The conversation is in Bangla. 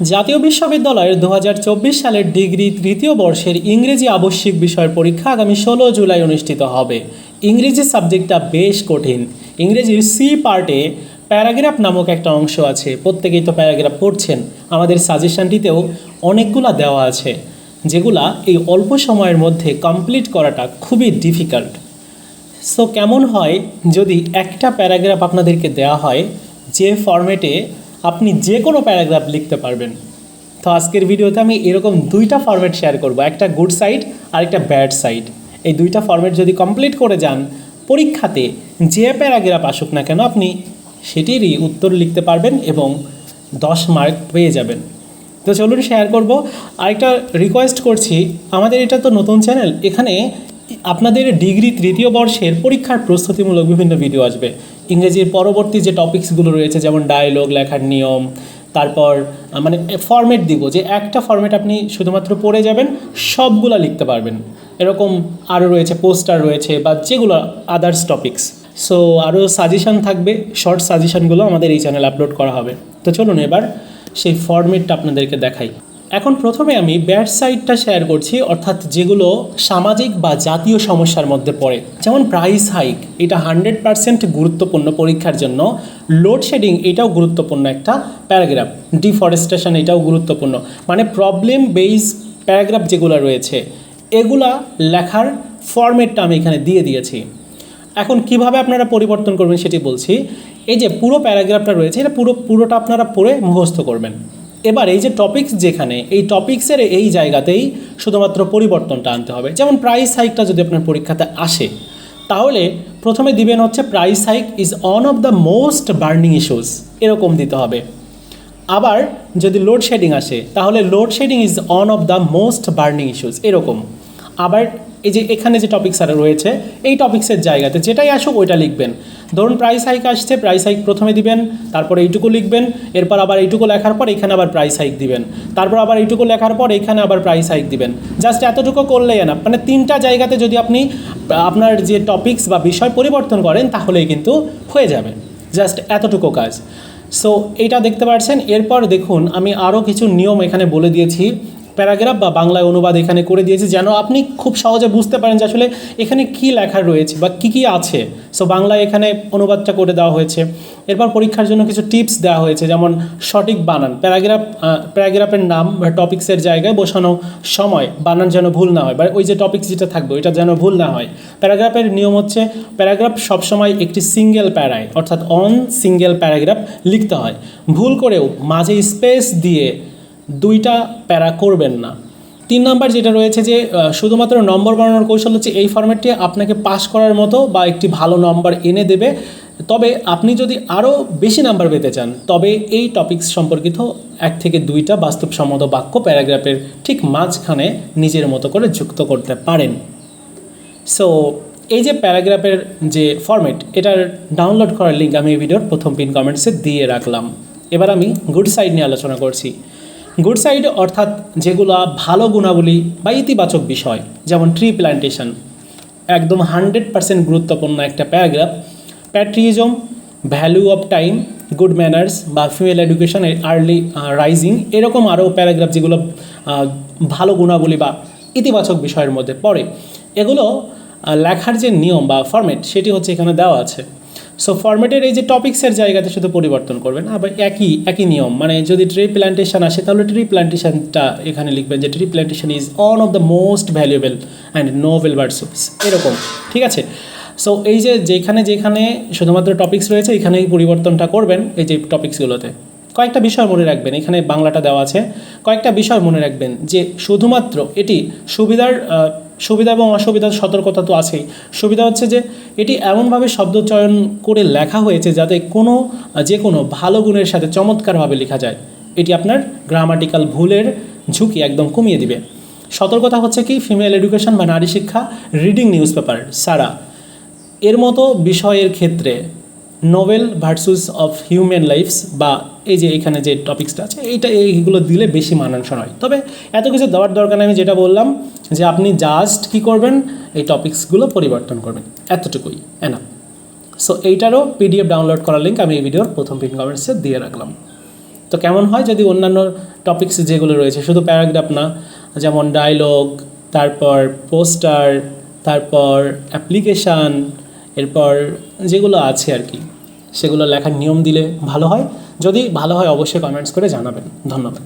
জাতীয় বিশ্ববিদ্যালয়ের 2024 সালের ডিগ্রি তৃতীয় বর্ষের ইংরেজি আবশ্যিক বিষয়ের পরীক্ষা আগামী 16 জুলাই অনুষ্ঠিত হবে। ইংরেজি সাবজেক্টটা বেশ কঠিন। ইংরেজির সি পার্টে প্যারাগ্রাফ নামক একটা অংশ আছে, প্রত্যেকেই তো প্যারাগ্রাফ পড়ছেন। আমাদের সাজেশনটিতেও অনেকগুলা দেওয়া আছে, যেগুলা এই অল্প সময়ের মধ্যে কমপ্লিট করাটা খুবই ডিফিকাল্ট। সো কেমন হয় যদি একটা প্যারাগ্রাফ আপনাদেরকে দেওয়া হয়, যে ফরম্যাটে আপনি যে কোনো প্যারাগ্রাফ লিখতে পারবেন। তো আজকের ভিডিওতে আমি এরকম দুইটা ফরম্যাট শেয়ার করব, একটা গুড সাইড আর একটা ব্যাড সাইড। এই দুইটা ফরম্যাট যদি কমপ্লিট করে যান, পরীক্ষাতে যে প্যারাগ্রাফ আসুক না কেন আপনি সেটিরই উত্তর লিখতে পারবেন এবং 10 মার্ক পেয়ে যাবেন। তো চলুন শেয়ার করব। আরেকটা রিকোয়েস্ট করছি, আমাদের এটা তো নতুন চ্যানেল, এখানে আপনাদের ডিগ্রি তৃতীয় বর্ষের পরীক্ষার প্রস্তুতিমূলক বিভিন্ন ভিডিও আসবে। ইংরেজির পরবর্তী যে টপিকসগুলো রয়েছে, যেমন ডায়লগ লেখার নিয়ম, তারপর মানে ফরম্যাট দিব, যে একটা ফরম্যাট আপনি শুধুমাত্র পড়ে যাবেন, সবগুলো লিখতে পারবেন। এরকম আরও রয়েছে, পোস্টার রয়েছে বা যেগুলো আদার্স টপিকস। সো আরও সাজেশান থাকবে, শর্ট সাজেশানগুলো আমাদের এই চ্যানেলে আপলোড করা হবে। তো চলুন এবার সেই ফরম্যাটটা আপনাদেরকে দেখাই। এখন প্রথমে আমি ব্যাড সাইডটা শেয়ার করছি, অর্থাৎ যেগুলো সামাজিক বা জাতীয় সমস্যার মধ্যে পড়ে। যেমন প্রাইস হাইক, এটা 100% গুরুত্বপূর্ণ পরীক্ষার জন্য। লোডশেডিং, এটাও গুরুত্বপূর্ণ একটা প্যারাগ্রাফ। ডিফরেস্টেশন, এটাও গুরুত্বপূর্ণ। মানে প্রবলেম বেস প্যারাগ্রাফ যেগুলো রয়েছে, এগুলা লেখার ফরম্যাটটা আমি এখানে দিয়ে দিয়েছি। এখন কিভাবে আপনারা পরিবর্তন করবেন সেটি বলছি। এই যে পুরো প্যারাগ্রাফটা রয়েছে, এটা পুরোটা আপনারা পড়ে মুখস্থ করবেন। এবার এই যে টপিকস, যেখানে এই টপিক্সের এই জায়গাতেই শুধুমাত্র পরিবর্তনটা আনতে হবে। যেমন প্রাইস হাইকটা যদি আপনার পরীক্ষাতে আসে, তাহলে প্রথমে দিবেন হচ্ছে price hike is one of the most burning issues, এরকম দিতে হবে। আবার যদি লোডশেডিং আসে, তাহলে load shedding is one of the most burning issues, এরকম। আবার এই যে এখানে যে টপিক্স আর রয়েছে, এই টপিক্সের জায়গাতে যেটাই আসুক ওইটা লিখবেন। ধরুন প্রাইস হাইক আসছে, প্রাইস হাইক প্রথমে দিবেন, তারপর এইটুকু লিখবেন, এরপর আবার এইটুকু লেখার পর এখানে আবার প্রাইস হাইক দিবেন, তারপর আবার এইটুকু লেখার পর এখানে আবার প্রাইস হাইক দিবেন। জাস্ট এতটুকু করলেই না, মানে 3টা জায়গাতে যদি আপনি আপনার যে টপিক্স বা বিষয় পরিবর্তন করেন, তাহলেই কিন্তু হয়ে যাবে। জাস্ট এতটুকু কাজ। সো এইটা দেখতে পাচ্ছেন। এরপর দেখুন, আমি আরও কিছু নিয়ম এখানে বলে দিয়েছি, প্যারাগ্রাফ বা বাংলায় অনুবাদ এখানে করে দিয়েছি, যেন আপনি খুব সহজে বুঝতে পারেন যে আসলে এখানে কী লেখা রয়েছে বা কী আছে। সো বাংলায় এখানে অনুবাদটা করে দেওয়া হয়েছে। এরপর পরীক্ষার জন্য কিছু টিপস দেওয়া হয়েছে, যেমন সঠিক বানান, প্যারাগ্রাফের নাম বা টপিক্সের জায়গায় বসানো সময় বানান যেন ভুল না হয়, বা ওই যে টপিক্স যেটা থাকবে ওইটা যেন ভুল না হয়। প্যারাগ্রাফের নিয়ম হচ্ছে, প্যারাগ্রাফ সবসময় একটি সিঙ্গেল প্যারায়, অর্থাৎ অন সিঙ্গেল প্যারাগ্রাফ লিখতে হয়। ভুল করেও মাঝে স্পেস দিয়ে 2টা প্যারা করবেন না। 3 নাম্বার যেটা রয়েছে, যে শুধুমাত্র নম্বর বানানোর কৌশল হচ্ছে, এই ফরম্যাটটি আপনাকে পাস করার মতো বা একটি ভালো নম্বর এনে দেবে। তবে আপনি যদি আরও বেশি নাম্বার পেতে চান, তবে এই টপিকস সম্পর্কিত 1 থেকে 2টা বাস্তবসম্মত বাক্য প্যারাগ্রাফের ঠিক মাঝখানে নিজের মতো করে যুক্ত করতে পারেন। সো এই যে প্যারাগ্রাফের যে ফরম্যাট, এটার ডাউনলোড করার লিঙ্ক আমি এই ভিডিওর প্রথম পিন কমেন্টসে দিয়ে রাখলাম। এবার আমি গুড সাইড নিয়ে আলোচনা করছি। গুড সাইড অর্থাৎ যেগুলো ভালো গুণাবলী বা ইতিবাচক বিষয়, যেমন ট্রি প্ল্যান্টেশন, একদম 100% গুরুত্বপূর্ণ একটা paragraph. Patriotism, value of time, good manners বা ফিমেল এডুকেশন, আর্লি রাইজিং, এরকম আরও প্যারাগ্রাফ যেগুলো ভালো গুণাবলী বা ইতিবাচক বিষয়ের মধ্যে পড়ে। এগুলো লেখার যে নিয়ম বা ফরম্যাট, সেটি হচ্ছে এখানে দেওয়া আছে। সো ফরম্যাটের এই যে টপিক্সের জায়গাতে শুধু পরিবর্তন করবেন, আবার একই নিয়ম। মানে যদি ট্রি প্ল্যান্টেশন আসে, তাহলে ট্রি প্ল্যান্টেশনটা এখানে লিখবেন যে tree plantation is one of the most valuable and noble pursuits, এরকম। ঠিক আছে। সো এই যে যেখানে শুধুমাত্র টপিক্স রয়েছে, এখানেই পরিবর্তনটা করবেন। এই যে টপিক্সগুলোতে কয়েকটা বিষয় মনে রাখবেন, এখানে বাংলাটা দেওয়া আছে। কয়েকটা বিষয় মনে রাখবেন, যে শুধুমাত্র এটি সুবিধা এবং অসুবিধার সতর্কতা তো আছেই। সুবিধা হচ্ছে যে এটি এমনভাবে শব্দ চয়ন করে লেখা হয়েছে যাতে যে কোনো ভালো গুণের সাথে চমৎকারভাবে লেখা যায়। এটি আপনার গ্রামাটিক্যাল ভুলের ঝুঁকি একদম কমিয়ে দিবে। সতর্কতা হচ্ছে কি, ফিমেল এডুকেশন বা নারী শিক্ষা, রিডিং নিউজ পেপার সারা, এর মতো বিষয়ের ক্ষেত্রে noble versus of human lifes বা এই যে এখানে যে টপিক্সটা আছে, এইগুলো দিলে বেশি মানানসই হয়। তবে এত কিছু দেওয়ার দরকার নেই। আমি যেটা বললাম, যে আপনি জাস্ট কী করবেন, এই টপিক্সগুলো পরিবর্তন করবেন, এতটুকুই এনাফ। সো এইটারও PDF ডাউনলোড করার লিঙ্ক আমি এই ভিডিওর প্রথম পিন কমেন্টসে দিয়ে রাখলাম। তো কেমন হয় যদি অন্যান্য টপিকস যেগুলো রয়েছে, শুধু প্যারাগ্রাফ না, যেমন ডায়লগ, তারপর পোস্টার, তারপর অ্যাপ্লিকেশান, এরপর যেগুলো আছে আর কি, সেগুলো লেখার নিয়ম দিলে ভালো হয়। যদি ভালো হয় অবশ্যই কমেন্টস করে জানাবেন। ধন্যবাদ।